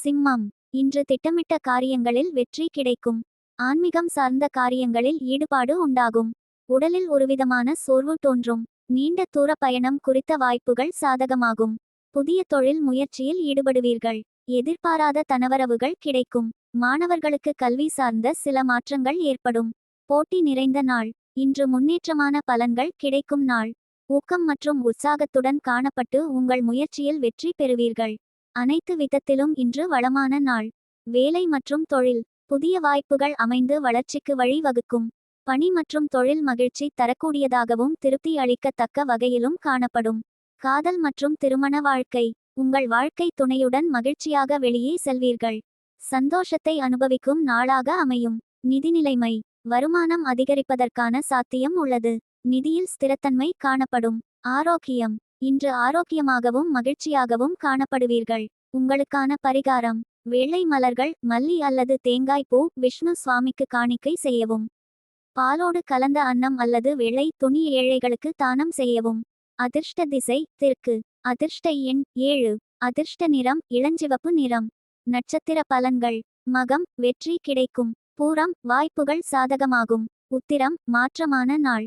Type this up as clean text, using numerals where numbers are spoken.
சிம்மம். இன்று திட்டமிட்ட காரியங்களில் வெற்றி கிடைக்கும். ஆன்மீகம் சார்ந்த காரியங்களில் ஈடுபாடு உண்டாகும். உடலில் ஒருவிதமான சோர்வு தோன்றும். நீண்ட தூர பயணம் குறித்த வாய்ப்புகள் சாதகமாகும். புதிய தொழில் முயற்சியில் ஈடுபடுவீர்கள். எதிர்பாராத தனவரவுகள் கிடைக்கும். மாணவர்களுக்கு கல்வி சார்ந்த சில மாற்றங்கள் ஏற்படும். போட்டி நிறைந்த நாள். இன்று முன்னேற்றமான பலன்கள் கிடைக்கும் நாள். ஊக்கம் மற்றும் உற்சாகத்துடன் காணப்பட்டு உங்கள் முயற்சியில் வெற்றி பெறுவீர்கள். அனைத்து விதத்திலும் இன்று வளமான நாள். வேலை மற்றும் தொழில். புதிய வாய்ப்புகள் அமைந்து வளர்ச்சிக்கு வழி வகுக்கும். பணி மற்றும் தொழில் மகிழ்ச்சி தரக்கூடியதாகவும் திருப்தி அளிக்கத்தக்க வகையிலும் காணப்படும். காதல் மற்றும் திருமண வாழ்க்கை. உங்கள் வாழ்க்கை துணையுடன் மகிழ்ச்சியாக வெளியே செல்வீர்கள். சந்தோஷத்தை அனுபவிக்கும் நாளாக அமையும். நிதிநிலைமை. வருமானம் அதிகரிப்பதற்கான சாத்தியம் உள்ளது. நிதியில் ஸ்திரத்தன்மை காணப்படும். ஆரோக்கியம். இன்று ஆரோக்கியமாகவும் மகிழ்ச்சியாகவும் காணப்படுவீர்கள். உங்களுக்கான பரிகாரம். வெள்ளை மலர்கள், மல்லி அல்லது தேங்காய் பூ விஷ்ணு சுவாமிக்கு காணிக்கை செய்யவும். பாலோடு கலந்த அன்னம் அல்லது வெள்ளை துணி ஏழைகளுக்கு தானம் செய்யவும். அதிர்ஷ்ட திசை தெற்கு. அதிர்ஷ்ட எண் 7. அதிர்ஷ்ட நிறம் இளஞ்சிவப்பு நிறம். நட்சத்திர பலன்கள். மகம் வெற்றி கிடைக்கும். பூரம் வாய்ப்புகள் சாதகமாகும். உத்திரம் மாற்றமான நாள்.